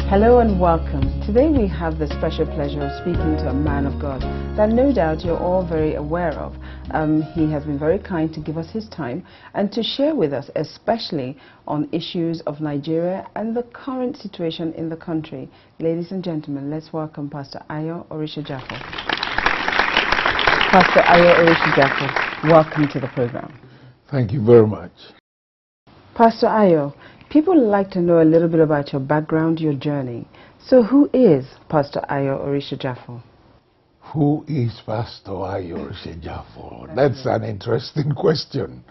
Hello and welcome. Today we have the special pleasure of speaking to a man of God that no doubt you're all very aware of. He has been very kind to give us his time and to share with us, especially on issues of Nigeria and the current situation in the country. Ladies and gentlemen, let's welcome Pastor Ayo Oritsejafor. Pastor Ayo Oritsejafor, welcome to the program. Thank you very much. Pastor Ayo, people like to know a little bit about your background, your journey. So who is Pastor Ayo Oritsejafor? Who is Pastor Ayo Oritsejafor? That's an interesting question.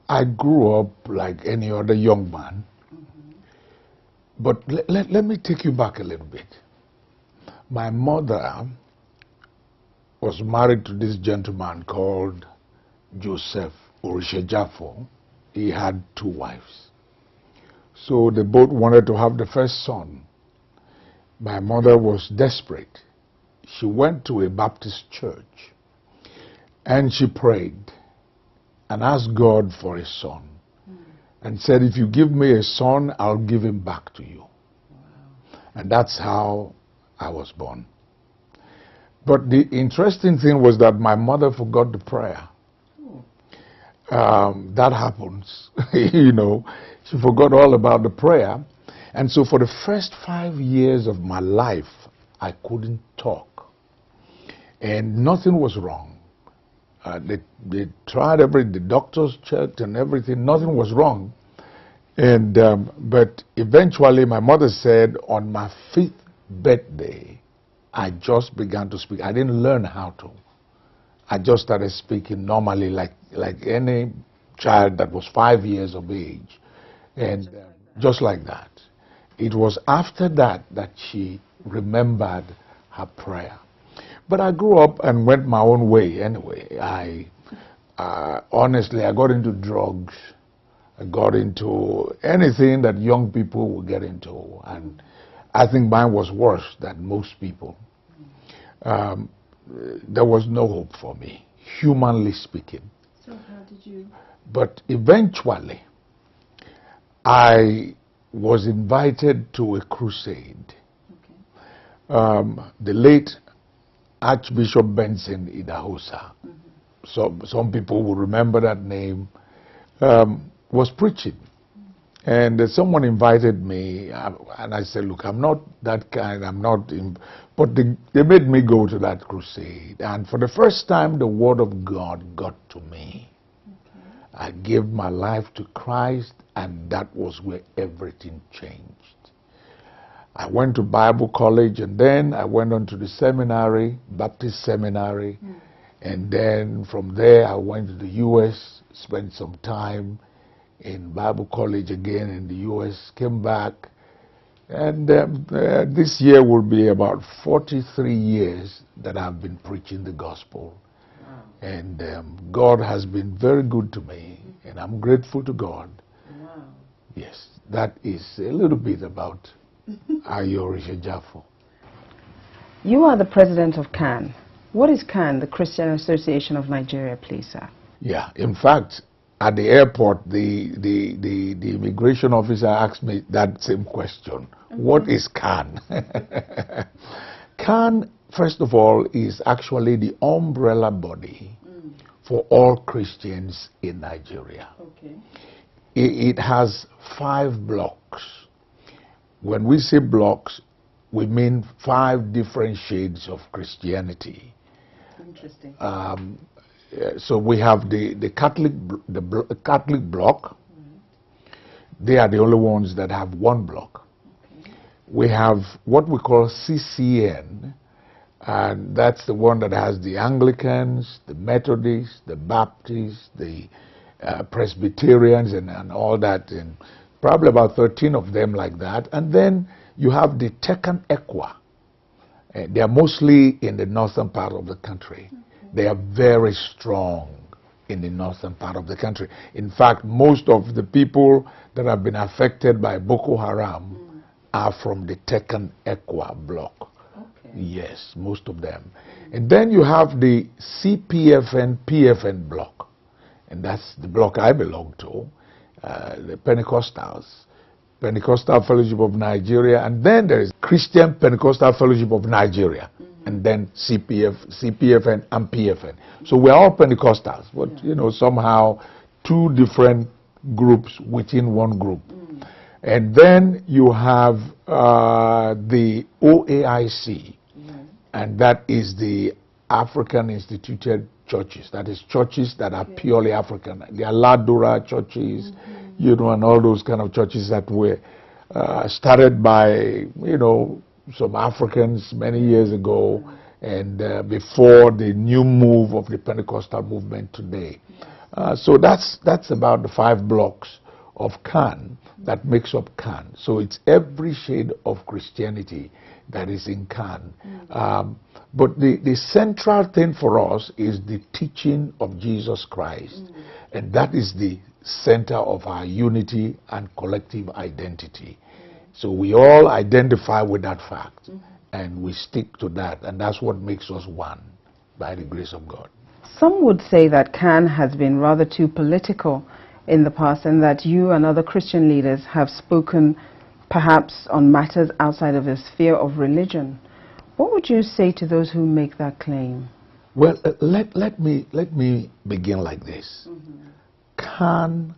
I grew up like any other young man. But let me take you back a little bit. My mother was married to this gentleman called Joseph Oritsejafor. He had 2 wives. So they both wanted to have the first son. My mother was desperate. She went to a Baptist church and she prayed and asked God for a son and said, if you give me a son, I'll give him back to you. Wow. And that's how I was born. But the interesting thing was that my mother forgot the prayer. That happens, you know. She forgot all about the prayer. And so for the first 5 years of my life, I couldn't talk. And nothing was wrong. They tried the doctors checked and everything, nothing was wrong. And but eventually my mother said on my 5th birthday, I just began to speak. I didn't learn how to. I just started speaking normally like any child that was 5 years of age. And just like that. It was after that that she remembered her prayer. But I grew up and went my own way anyway. Honestly, I got into drugs. I got into anything that young people would get into. And I think mine was worse than most people. There was no hope for me, humanly speaking. So how did you? But eventually, I was invited to a crusade. Okay. The late Archbishop Benson Idahosa, some people will remember that name, was preaching. And someone invited me, and I said, look, I'm not that kind, but they made me go to that crusade. And for the first time, the Word of God got to me. Okay. I gave my life to Christ, and that was where everything changed. I went to Bible college, and then I went on to the seminary, Baptist seminary. And then from there, I went to the U.S., spent some time in Bible college again in the U.S., came back, and this year will be about 43 years that I've been preaching the gospel. Wow. And God has been very good to me, and I'm grateful to God. Wow. Yes, that is a little bit about Ayo Oritsejafor. You are the president of CAN. What is CAN, the Christian Association of Nigeria, please, sir? Yeah, in fact, at the airport, the immigration officer asked me that same question. What is CAN? CAN, first of all, is actually the umbrella body for all Christians in Nigeria. Okay. It has 5 blocks. When we say blocks, we mean 5 different shades of Christianity. Interesting. So we have the Catholic bloc. They are the only ones that have 1 block. Okay. We have what we call CCN, and that's the one that has the Anglicans, the Methodists, the Baptists, the Presbyterians, and all that, and probably about 13 of them like that. And then you have the Tekan Ekwa. They are mostly in the northern part of the country. They are very strong in the northern part of the country. In fact, most of the people that have been affected by Boko Haram are from the Tekan Ekwa block. Okay. Yes, most of them. And then you have the CPFN, PFN block. And that's the block I belong to, the Pentecostals. Pentecostal Fellowship of Nigeria, and then there is Christian Pentecostal Fellowship of Nigeria, and then CPFN and PFN. So we're all Pentecostals, but you know, somehow two different groups within one group. And then you have the OAIC, and that is the African Instituted Churches. That is churches that are purely African. The Aladura churches, you know, and all those kind of churches that were started by, you know, some Africans many years ago, and before the new move of the Pentecostal movement today. So that's about the 5 blocks of CAN that makes up CAN. So it's every shade of Christianity that is in CAN. But the central thing for us is the teaching of Jesus Christ. And that is the center of our unity and collective identity. So we all identify with that fact, and we stick to that, and that's what makes us one, by the grace of God. Some would say that CAN has been rather too political in the past, and that you and other Christian leaders have spoken perhaps on matters outside of the sphere of religion. What would you say to those who make that claim? Well, let me begin like this. CAN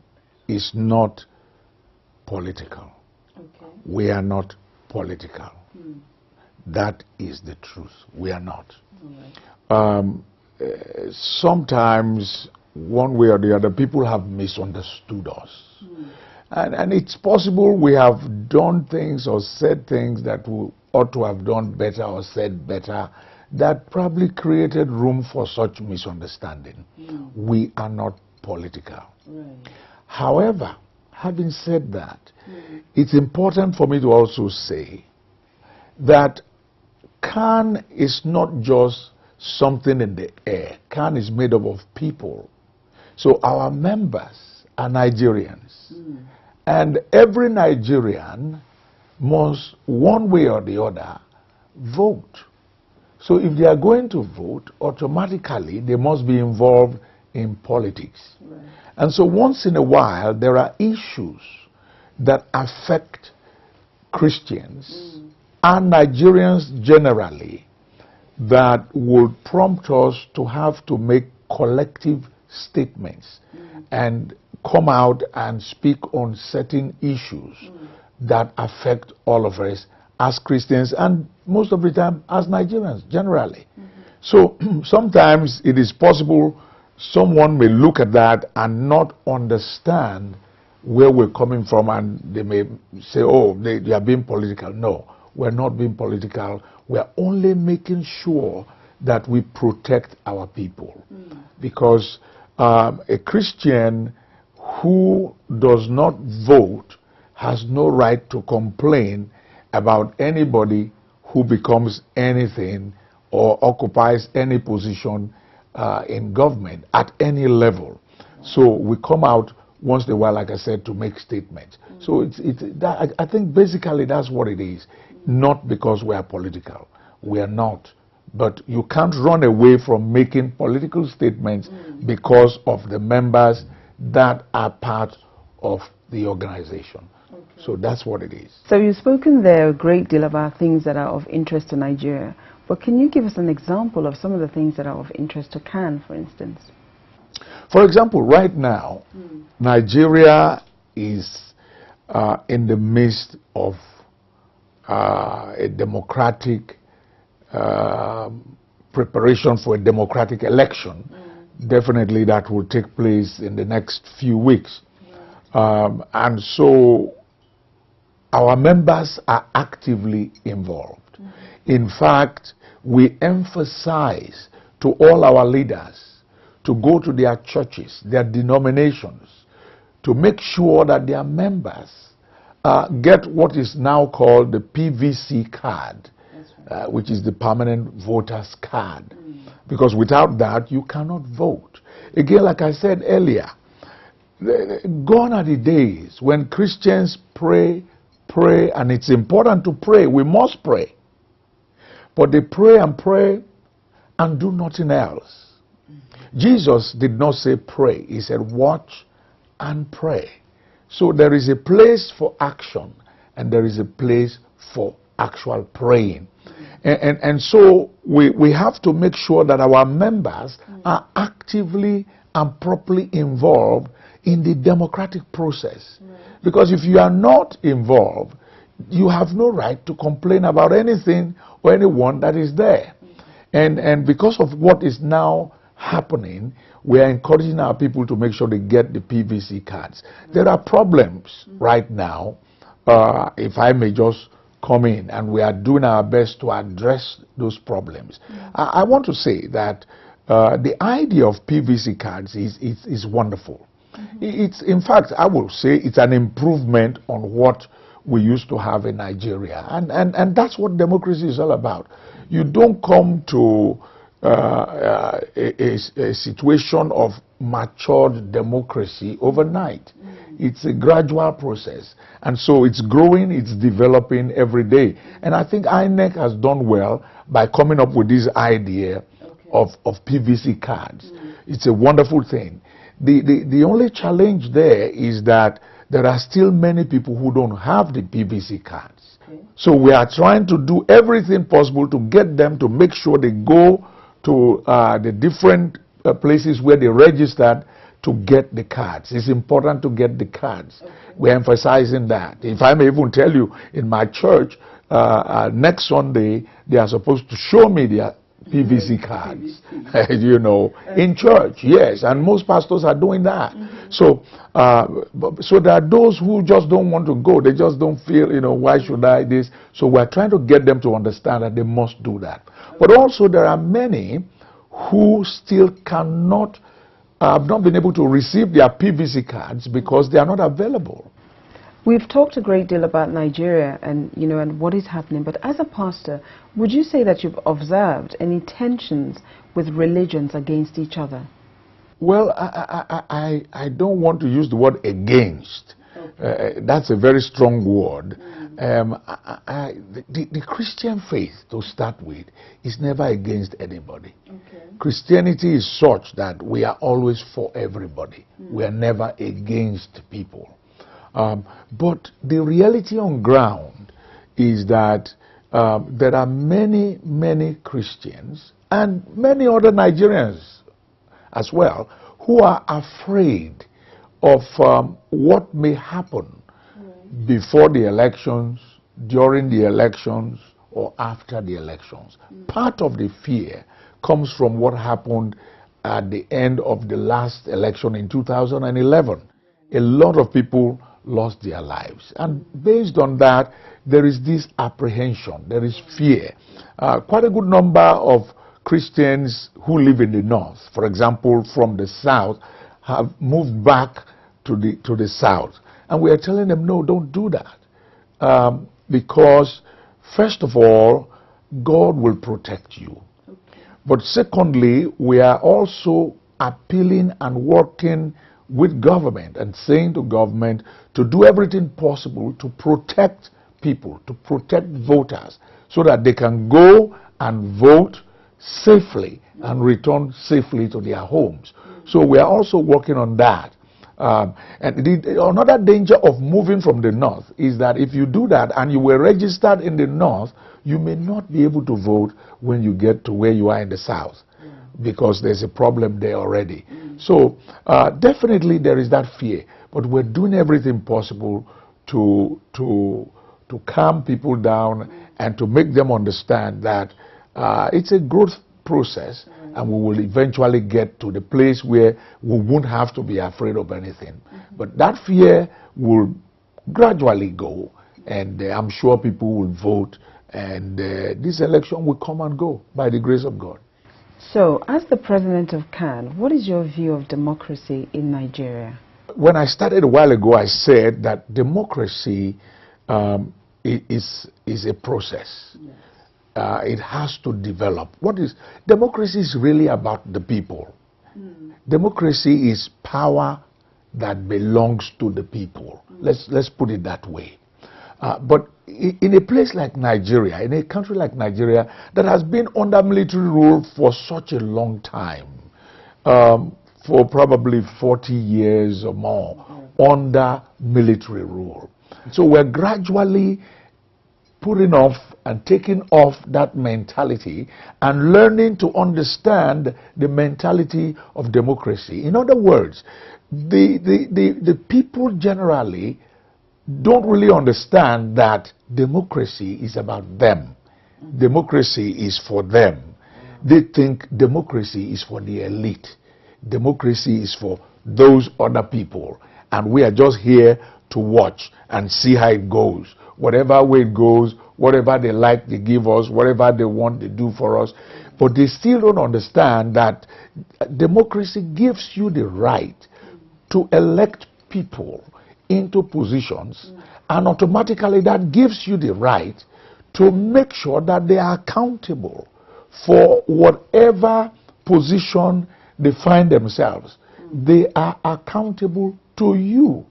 is not political. We are not political. That is the truth. We are not. Sometimes, one way or the other, people have misunderstood us. And it's possible we have done things or said things that we ought to have done better or said better that probably created room for such misunderstanding. We are not political. However, having said that, it's important for me to also say that CAN is not just something in the air. CAN is made up of people. So our members are Nigerians. And every Nigerian must, one way or the other, vote. So if they are going to vote, automatically they must be involved in politics. And so once in a while, there are issues that affect Christians and Nigerians generally that would prompt us to have to make collective statements and come out and speak on certain issues that affect all of us as Christians and most of the time as Nigerians generally. So sometimes it is possible someone may look at that and not understand where we're coming from, and they may say, oh, they are being political. No, we're not being political. We're only making sure that we protect our people. Because a Christian who does not vote has no right to complain about anybody who becomes anything or occupies any position in government at any level. So we come out once in a while, like I said, to make statements. So I think basically that's what it is. Not because we are political. We are not. But you can't run away from making political statements because of the members that are part of the organization. So that's what it is. So you've spoken there a great deal about things that are of interest to Nigeria. But can you give us an example of some of the things that are of interest to CAN, for instance? For example, right now, Nigeria is in the midst of a democratic preparation for a democratic election. Definitely that will take place in the next few weeks. And so our members are actively involved. In fact, we emphasize to all our leaders to go to their churches, their denominations, to make sure that their members get what is now called the PVC card, which is the permanent voters card. Because without that, you cannot vote. Again, like I said earlier, gone are the days when Christians pray, and it's important to pray. We must pray. But they pray and do nothing else. Jesus did not say pray. He said watch and pray. So there is a place for action and there is a place for actual praying. And so we have to make sure that our members are actively and properly involved in the democratic process. Because if you are not involved, you have no right to complain about anything or anyone that is there. And because of what is now happening, we are encouraging our people to make sure they get the PVC cards. There are problems right now, if I may just come in, and we are doing our best to address those problems. I want to say that the idea of PVC cards is wonderful. It's, in fact, I will say it's an improvement on what we used to have in Nigeria. And that's what democracy is all about. You don't come to a situation of matured democracy overnight. It's a gradual process. And so it's growing, it's developing every day. And I think INEC has done well by coming up with this idea of PVC cards. It's a wonderful thing. The only challenge there is that there are still many people who don't have the PVC cards. So we are trying to do everything possible to get them to make sure they go to the different places where they registered to get the cards. It's important to get the cards. We're emphasizing that. If I may even tell you, in my church, next Sunday, they are supposed to show me their PVC cards, you know, in church, yes, and most pastors are doing that. So there are those who just don't want to go. They just don't feel, you know, why should I this? So we're trying to get them to understand that they must do that. But also there are many who still cannot, have not been able to receive their PVC cards because they are not available. We've talked a great deal about Nigeria and, you know, and what is happening, but as a pastor, would you say that you've observed any tensions with religions against each other? Well, I don't want to use the word against. That's a very strong word. The Christian faith, to start with, is never against anybody. Christianity is such that we are always for everybody. We are never against people. But the reality on ground is that there are many Christians and many other Nigerians as well who are afraid of what may happen before the elections, during the elections, or after the elections. Part of the fear comes from what happened at the end of the last election in 2011. A lot of people lost their lives. And based on that, there is this apprehension, there is fear. Quite a good number of Christians who live in the north, for example, from the south, have moved back to the south. And we are telling them, no, don't do that. Because, first of all, God will protect you. But secondly, we are also appealing and working with government and saying to government to do everything possible to protect people, to protect voters, so that they can go and vote safely and return safely to their homes. So we are also working on that. Another danger of moving from the north is that if you do that and you were registered in the north, you may not be able to vote when you get to where you are in the south, because there's a problem there already. So definitely there is that fear, but we're doing everything possible to calm people down and to make them understand that it's a growth process, and we will eventually get to the place where we won't have to be afraid of anything. But that fear will gradually go, and I'm sure people will vote, and this election will come and go by the grace of God. So, as the president of CAN, what is your view of democracy in Nigeria? When I started a while ago, I said that democracy is a process. It has to develop. Democracy is really about the people. Democracy is power that belongs to the people. Let's put it that way. But in a place like Nigeria, in a country like Nigeria that has been under military rule for such a long time, for probably 40 years or more, under military rule. So we're gradually putting off and taking off that mentality and learning to understand the mentality of democracy. In other words, the people generally don't really understand that democracy is about them. Democracy is for them. They think democracy is for the elite. Democracy is for those other people. And we are just here to watch and see how it goes. Whatever way it goes, whatever they like, they give us, whatever they want, they do for us. But they still don't understand that democracy gives you the right to elect people into positions, and automatically that gives you the right to make sure that they are accountable for whatever position they find themselves. They are accountable to you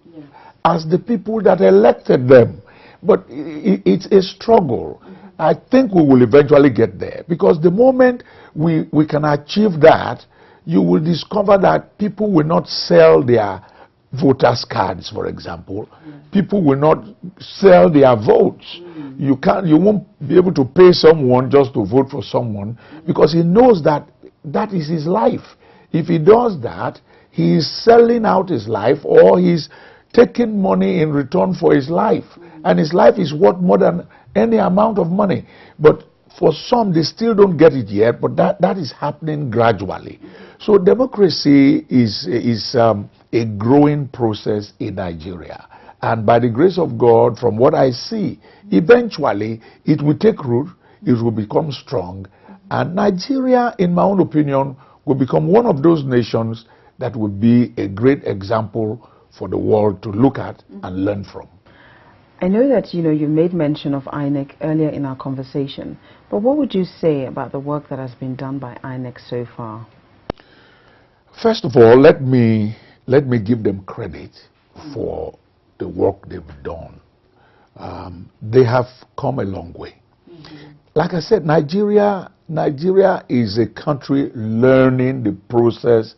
as the people that elected them. But it's a struggle. I think we will eventually get there, because the moment we can achieve that, you will discover that people will not sell their voters cards, for example. People will not sell their votes. You won't be able to pay someone just to vote for someone, because he knows that that is his life. If he does that, he is selling out his life, or he's taking money in return for his life. And his life is worth more than any amount of money. But for some, they still don't get it yet, but that is happening gradually. So democracy is a growing process in Nigeria. And by the grace of God, from what I see, eventually it will take root, it will become strong. And Nigeria, in my own opinion, will become one of those nations that will be a great example for the world to look at and learn from. I know that, you made mention of INEC earlier in our conversation, but what would you say about the work that has been done by INEC so far? First of all, let me give them credit for the work they've done. They have come a long way. Like I said, Nigeria is a country learning the process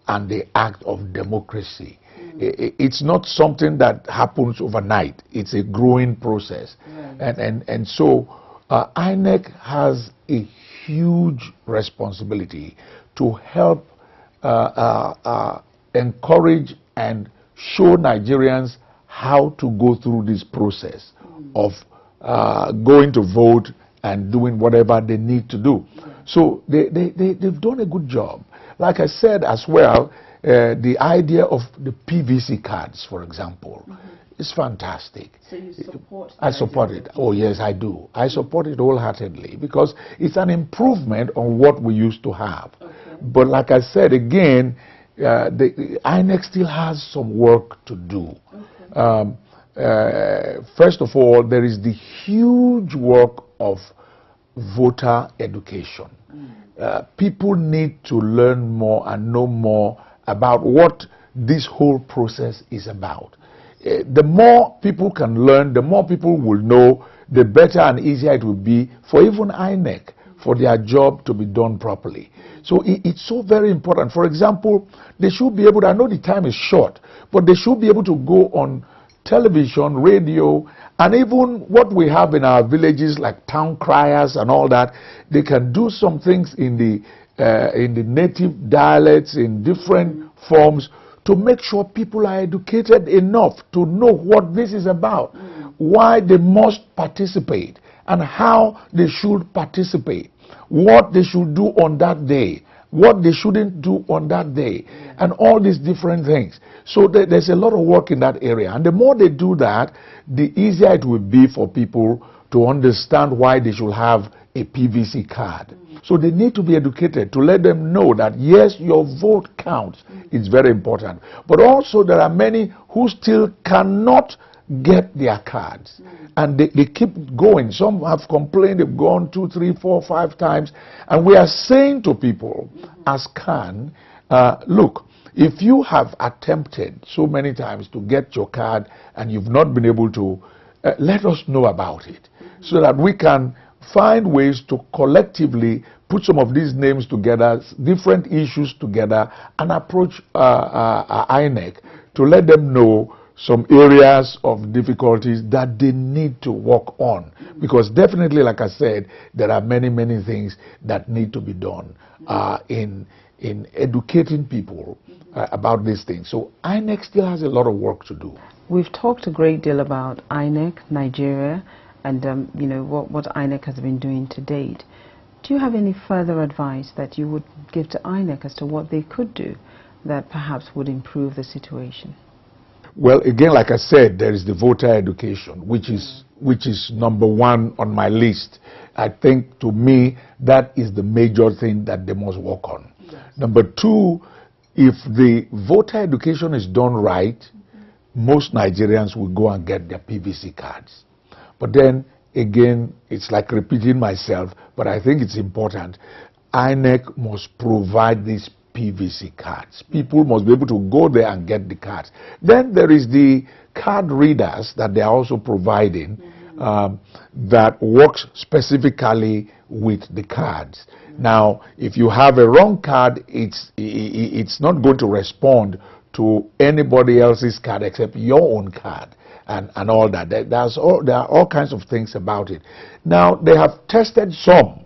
and the act of democracy. It's not something that happens overnight. It's a growing process. And so INEC has a huge responsibility to help encourage and show Nigerians how to go through this process of going to vote and doing whatever they need to do. So they've done a good job. Like I said as well, the idea of the PVC cards, for example, is fantastic. So you support I support it. Oh yes, I do. I support it wholeheartedly, because it's an improvement on what we used to have. But like I said again, the INEC still has some work to do. First of all, there is the huge work of voter education. People need to learn more and know more about what this whole process is about. The more people can learn, the more people will know, the better and easier it will be for even INEC, for their job to be done properly. So it's so very important. For example, they should be able to, I know the time is short, but they should be able to go on television, radio, and even what we have in our villages like town criers and all that. They can do some things in the native dialects, in different forms, to make sure people are educated enough to know what this is about, why they must participate, and how they should participate, what they should do on that day, what they shouldn't do on that day, and all these different things. So there's a lot of work in that area. And the more they do that, the easier it will be for people to understand why they should have a PVC card. So they need to be educated to let them know that, yes, your vote counts. It's very important. But also there are many who still cannot get their cards. And they keep going. Some have complained, they've gone 2, 3, 4, 5 times. And we are saying to people, as CAN, look, if you have attempted so many times to get your card and you've not been able to, let us know about it, so that we can find ways to collectively put some of these names together, different issues together, and approach INEC to let them know some areas of difficulties that they need to work on. Because definitely, like I said, there are many, many things that need to be done in educating people about these things. So INEC still has a lot of work to do. We've talked a great deal about INEC, Nigeria, and you know what INEC has been doing to date. Do you have any further advice that you would give to INEC as to what they could do that perhaps would improve the situation? Well, again, like I said, there is the voter education, which is number one on my list. I think, to me, that is the major thing that they must work on. Yes. Number two, if the voter education is done right, most Nigerians will go and get their PVC cards. But then, again, it's like repeating myself, but I think it's important. INEC must provide these PVC cards. People must be able to go there and get the cards. Then there is the card readers that they are also providing that works specifically with the cards. Now, if you have a wrong card, it's not going to respond to anybody else's card except your own card and all that. There are all kinds of things about it. Now, they have tested some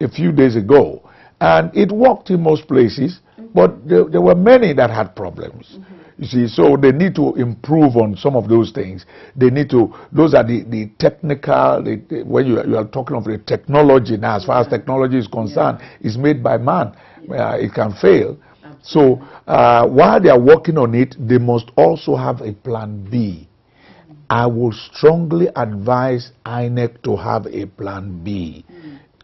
a few days ago, and it worked in most places, but there were many that had problems. You see, so they need to improve on some of those things. They need to, those are the technical, when you are talking of the technology now, as far as technology is concerned, is made by man. It can fail. So while they are working on it, they must also have a plan B. I will strongly advise INEC to have a plan B.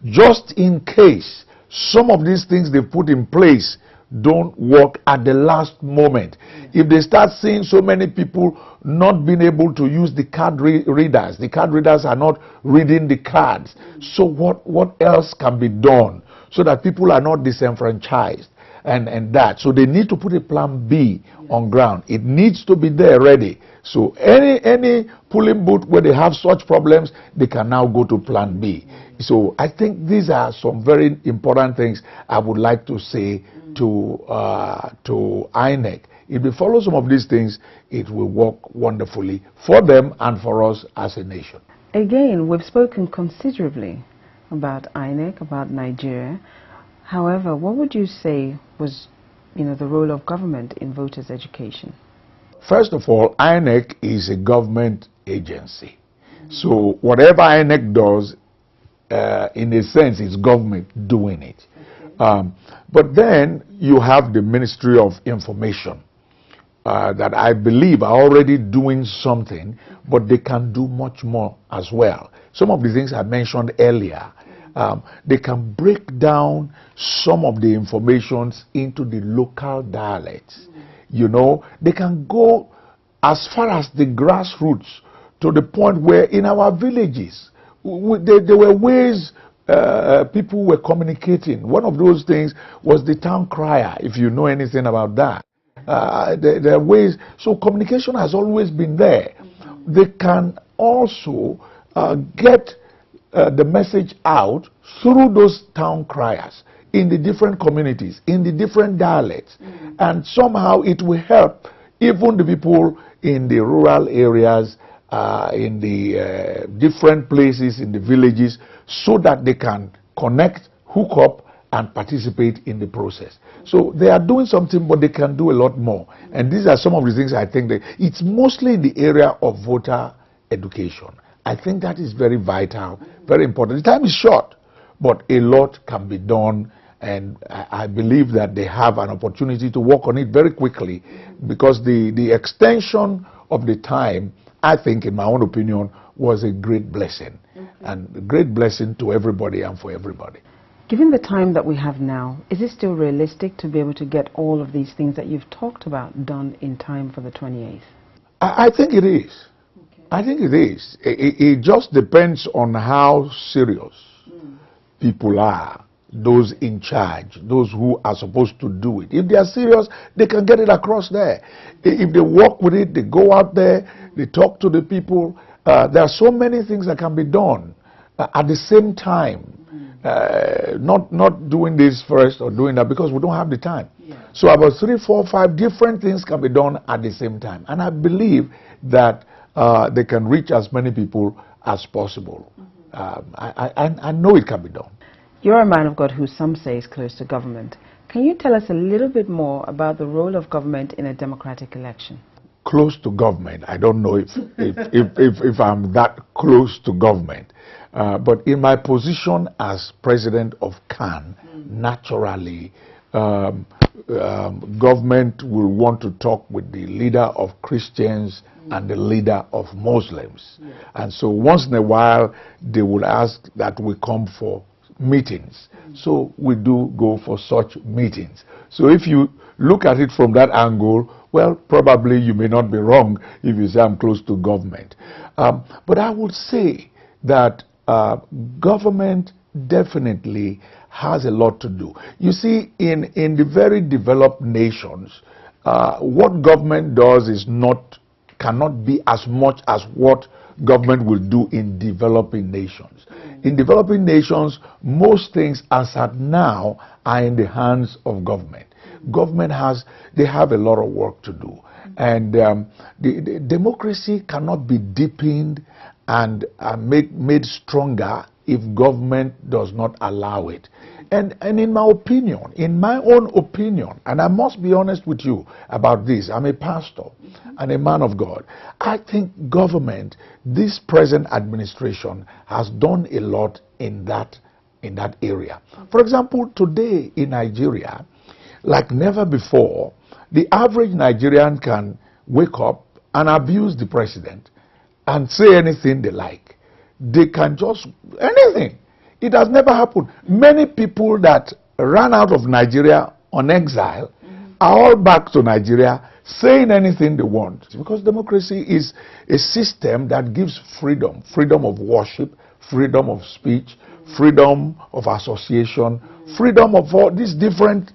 Just in case some of these things they put in place don't work at the last moment. If they start seeing so many people not being able to use the card readers, the card readers are not reading the cards. So what else can be done so that people are not disenfranchised and that? So they need to put a plan B on ground. It needs to be there ready. So any polling booth where they have such problems, they can now go to plan B. So I think these are some very important things I would like to say to INEC. If they follow some of these things, it will work wonderfully for them and for us as a nation. Again, we've spoken considerably about INEC, about Nigeria. However, what would you say was, the role of government in voters' education? First of all, INEC is a government agency. So whatever INEC does, in a sense, it's government doing it. But then you have the Ministry of Information that I believe are already doing something, but they can do much more as well. Some of the things I mentioned earlier, they can break down some of the informations into the local dialects. They can go as far as the grassroots, to the point where in our villages, there were ways people were communicating. One of those things was the town crier, if you know anything about that. There are ways, so communication has always been there. They can also get the message out through those town criers in the different communities, in the different dialects. And somehow it will help even the people in the rural areas, in the different places in the villages, so that they can connect, hook up, and participate in the process. So they are doing something, but they can do a lot more. And these are some of the things I think that it's mostly in the area of voter education. I think that is very vital, very important. The time is short, but a lot can be done. And I believe that they have an opportunity to work on it very quickly, because the extension of the time, I think, in my own opinion, was a great blessing. And a great blessing to everybody and for everybody. Given the time that we have now, is it still realistic to be able to get all of these things that you've talked about done in time for the 28th? I think it is. Okay. I think it is. It just depends on how serious people are. Those in charge, those who are supposed to do it. If they are serious, they can get it across there. If they work with it, they go out there, they talk to the people. There are so many things that can be done at the same time. not doing this first or doing that, because we don't have the time. Yeah. So about 3, 4, 5 different things can be done at the same time. And I believe that they can reach as many people as possible. I know it can be done. You're a man of God who some say is close to government. Can you tell us a little bit more about the role of government in a democratic election? Close to government, I don't know if I'm that close to government. But in my position as president of CAN, naturally, government will want to talk with the leader of Christians and the leader of Muslims. Yeah. And so once in a while, they will ask that we come for meetings. So we do go for such meetings. So if you look at it from that angle, well, probably you may not be wrong if you say I'm close to government. But I would say that government definitely has a lot to do. You see, in the very developed nations, what government does cannot be as much as what government will do in developing nations. In developing nations, most things as at now are in the hands of government. Government they have a lot of work to do. And the democracy cannot be deepened and made stronger if government does not allow it. And in my opinion, in my own opinion, and I must be honest with you about this, I'm a pastor and a man of God. I think government, this present administration, has done a lot in that area. For example, today in Nigeria, like never before, the average Nigerian can wake up and abuse the president and say anything they like. They can just, anything. It has never happened. Many people that ran out of Nigeria on exile are all back to Nigeria saying anything they want. Because democracy is a system that gives freedom. Freedom of worship, freedom of speech, freedom of association, freedom of all these different.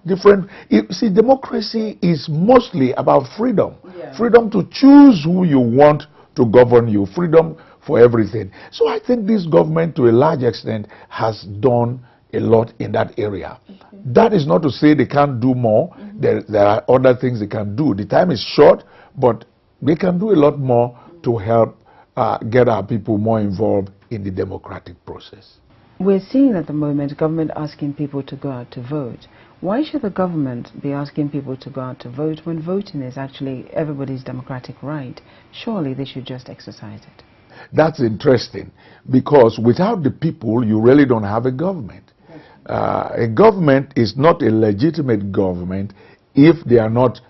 See, democracy is mostly about freedom. Yeah. Freedom to choose who you want to govern you. Freedom for everything. So I think this government, to a large extent, has done a lot in that area. Okay. That is not to say they can't do more. There are other things they can do. The time is short, but they can do a lot more to help get our people more involved in the democratic process. We're seeing at the moment government asking people to go out to vote. Why should the government be asking people to go out to vote when voting is actually everybody's democratic right? Surely they should just exercise it. That's interesting, because without the people, you really don't have a government. A government is not a legitimate government if they are not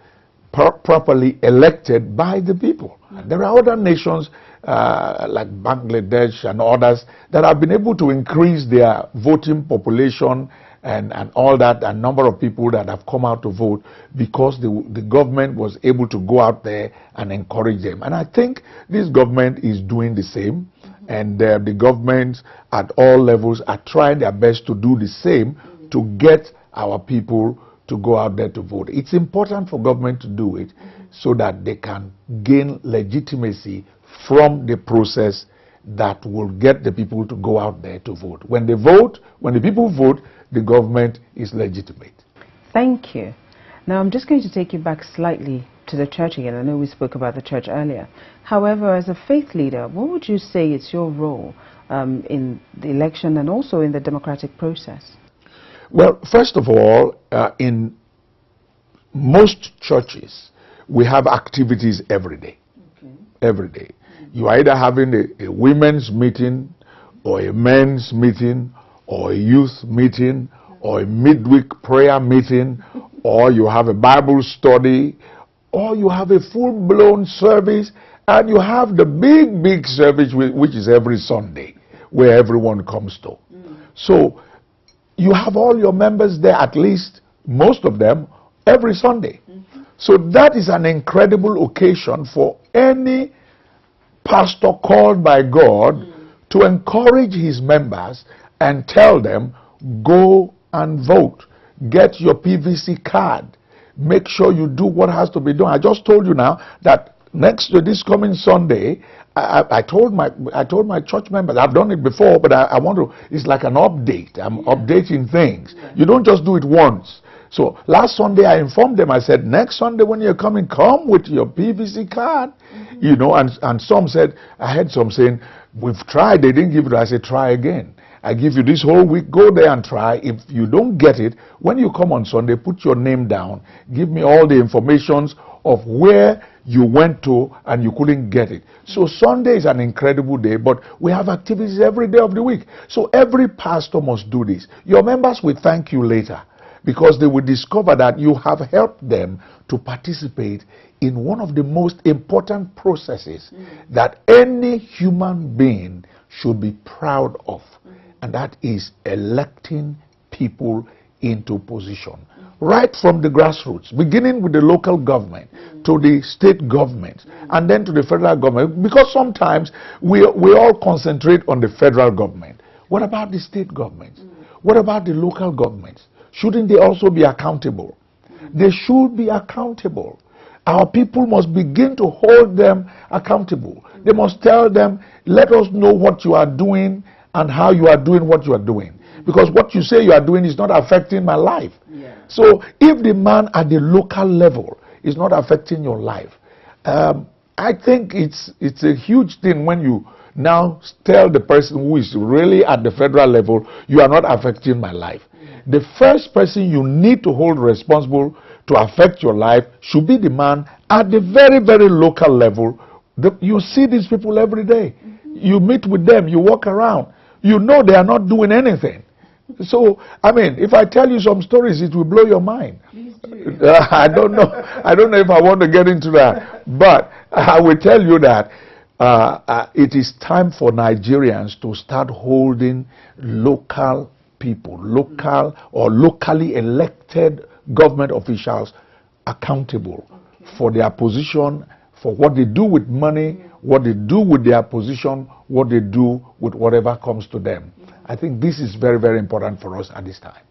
properly elected by the people. There are other nations like Bangladesh and others that have been able to increase their voting population and all that, and number of people that have come out to vote because the government was able to go out there and encourage them. And I think this government is doing the same, and the governments at all levels are trying their best to do the same to get our people to go out there to vote. It's important for government to do it so that they can gain legitimacy from the process that will get the people to go out there to vote. When they vote, when the people vote, the government is legitimate. Thank you. Now I'm just going to take you back slightly to the church again. I know we spoke about the church earlier. However, as a faith leader, what would you say is your role in the election and also in the democratic process? Well, first of all, in most churches, we have activities every day. Okay. Every day. You are either having a women's meeting or a men's meeting or a youth meeting or a midweek prayer meeting, or you have a Bible study, or you have a full-blown service, and you have the big service which is every Sunday where everyone comes to. So you have all your members there, at least most of them, every Sunday. So that is an incredible occasion for any pastor called by God to encourage his members and tell them, go and vote. Get your PVC card. Make sure you do what has to be done. I just told you now that next to this coming Sunday, I told my church members, I've done it before, but I want to, it's like an update. I'm updating things. You don't just do it once. So last Sunday I informed them, I said, next Sunday when you're coming, come with your PVC card. You know, and some said, I had some saying, we've tried, they didn't give it. I said, try again. I give you this whole week, go there and try. If you don't get it, when you come on Sunday, put your name down, give me all the informations of where you went to and you couldn't get it. So Sunday is an incredible day, but we have activities every day of the week. So every pastor must do this. Your members will thank you later, because they will discover that you have helped them to participate in one of the most important processes that any human being should be proud of, and that is electing people into position. Right from the grassroots, beginning with the local government to the state government and then to the federal government, because sometimes we all concentrate on the federal government. What about the state governments? What about the local governments? Shouldn't they also be accountable? They should be accountable. Our people must begin to hold them accountable. They must tell them, let us know what you are doing and how you are doing what you are doing. Because what you say you are doing is not affecting my life. So if the man at the local level is not affecting your life, I think it's a huge thing when you now tell the person who is really at the federal level, you are not affecting my life. The first person you need to hold responsible to affect your life should be the man at the very, very local level. You see these people every day. You meet with them, you walk around. You know they are not doing anything. So, I mean, if I tell you some stories, it will blow your mind. Please do. I don't know if I want to get into that. But I will tell you that it is time for Nigerians to start holding local people, local or locally elected government officials accountable for their position, for what they do with money, what they do with their position, what they do with whatever comes to them. I think this is very, very important for us at this time.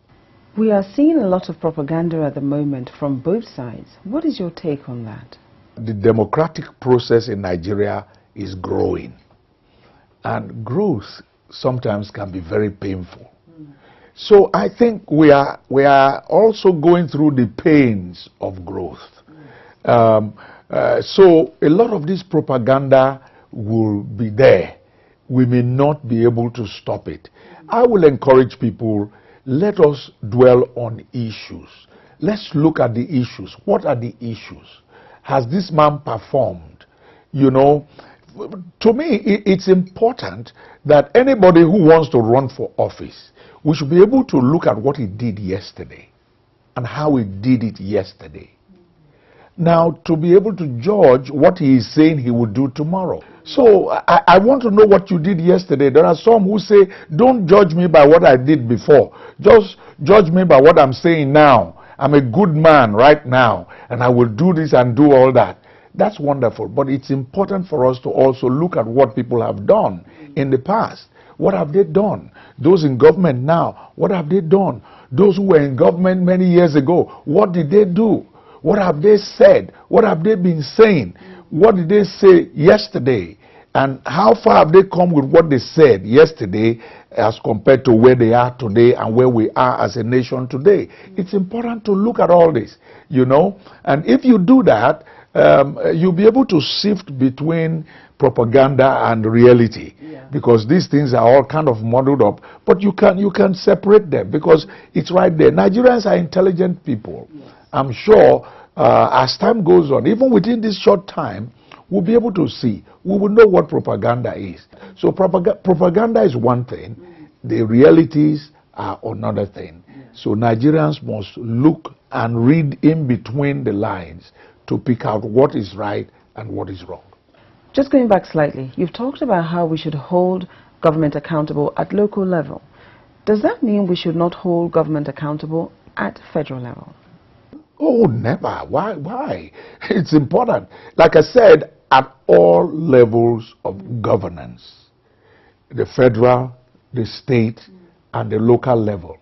We are seeing a lot of propaganda at the moment from both sides. What is your take on that? The democratic process in Nigeria is growing. And growth sometimes can be very painful. So I think we are also going through the pains of growth. So a lot of this propaganda will be there. We may not be able to stop it. I will encourage people, let us dwell on issues. Let's look at the issues. What are the issues? Has this man performed? You know, to me, it's important that anybody who wants to run for office, we should be able to look at what he did yesterday and how he did it yesterday. Now, to be able to judge what he is saying he will do tomorrow. So, I want to know what you did yesterday. There are some who say, don't judge me by what I did before. Just judge me by what I'm saying now. I'm a good man right now, and I will do this and do all that. That's wonderful, but it's important for us to also look at what people have done in the past. What have they done? Those in government now, what have they done? Those who were in government many years ago, what did they do? What have they said? What have they been saying? What did they say yesterday? And how far have they come with what they said yesterday as compared to where they are today and where we are as a nation today? It's important to look at all this, you know. And if you do that, you'll be able to sift between propaganda and reality, because these things are all kind of muddled up. But you can separate them because it's right there. Nigerians are intelligent people. I'm sure as time goes on, even within this short time, we'll be able to see. We will know what propaganda is. So propaganda is one thing. The realities are another thing. So Nigerians must look and read in between the lines to pick out what is right and what is wrong. Just going back slightly, you've talked about how we should hold government accountable at local level. Does that mean we should not hold government accountable at federal level? Oh, never. Why? It's important. Like I said, at all levels of governance, the federal, the state, and the local level.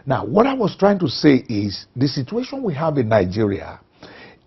Now, what I was trying to say is the situation we have in Nigeria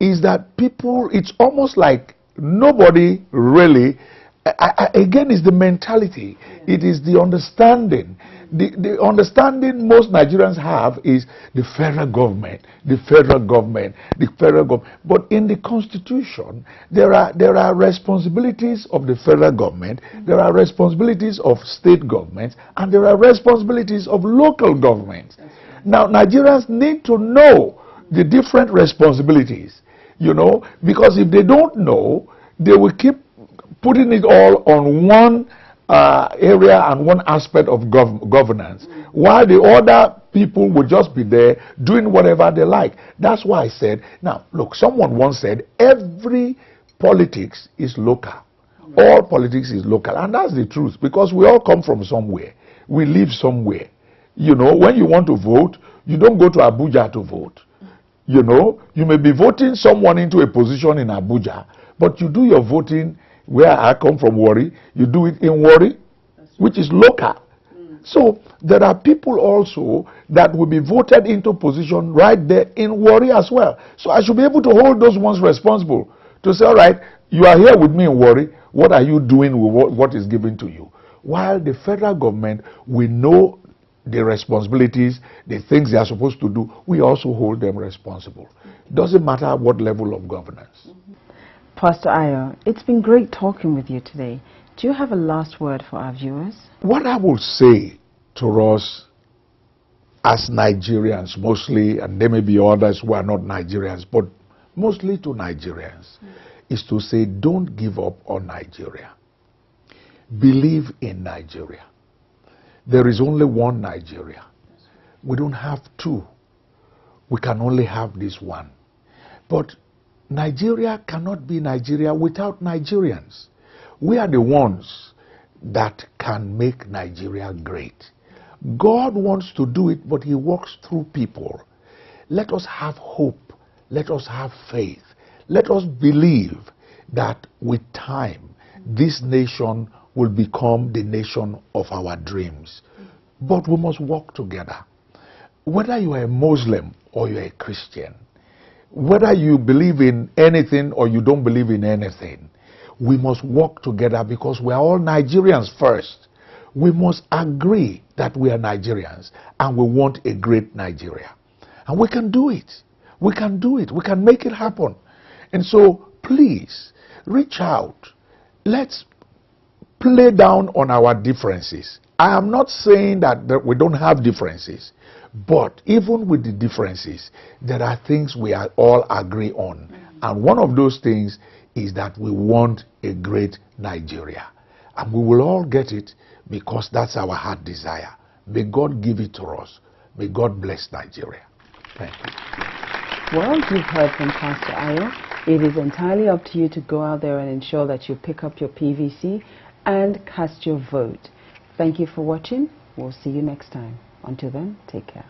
is that people, it's almost like nobody really Again, it's the mentality. Yeah. It is the understanding. The understanding most Nigerians have is the federal government, the federal government, the federal government. But in the Constitution, there are responsibilities of the federal government, there are responsibilities of state governments, and there are responsibilities of local governments. Now, Nigerians need to know the different responsibilities, you know, because if they don't know, they will keep putting it all on one area and one aspect of governance, while the other people will just be there doing whatever they like. That's why I said, now, look, someone once said, every politics is local. All politics is local. And that's the truth, because we all come from somewhere. We live somewhere. You know, when you want to vote, you don't go to Abuja to vote. You know, you may be voting someone into a position in Abuja, but you do your voting where I come from, Warri, you do it in Warri, which is local. So there are people also that will be voted into position right there in Warri as well. So I should be able to hold those ones responsible to say, all right, you are here with me in Warri, what are you doing with what is given to you? While the federal government, we know the responsibilities, the things they are supposed to do, we also hold them responsible. Doesn't matter what level of governance. Pastor Ayo, it's been great talking with you today. Do you have a last word for our viewers? What I will say to us as Nigerians mostly, and there may be others who are not Nigerians, but mostly to Nigerians, is to say, don't give up on Nigeria. Believe in Nigeria. There is only one Nigeria. We don't have two. We can only have this one. But Nigeria cannot be Nigeria without Nigerians. We are the ones that can make Nigeria great. God wants to do it, but he works through people. Let us have hope. Let us have faith. Let us believe that with time, this nation will become the nation of our dreams. But we must work together. Whether you are a Muslim or you are a Christian, whether you believe in anything or you don't believe in anything, we must work together, because we are all Nigerians first. We must agree that we are Nigerians and we want a great Nigeria. And we can do it. We can do it. We can make it happen. And so, please, reach out. Let's play down on our differences. I am not saying that we don't have differences. But even with the differences, there are things we all agree on. And one of those things is that we want a great Nigeria. And we will all get it, because that's our heart desire. May God give it to us. May God bless Nigeria. Thank you. Well, you've heard from Pastor Ayo. It is entirely up to you to go out there and ensure that you pick up your PVC and cast your vote. Thank you for watching. We'll see you next time. Until then, take care.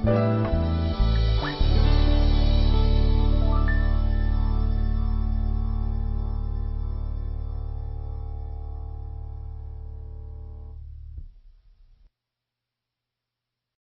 you.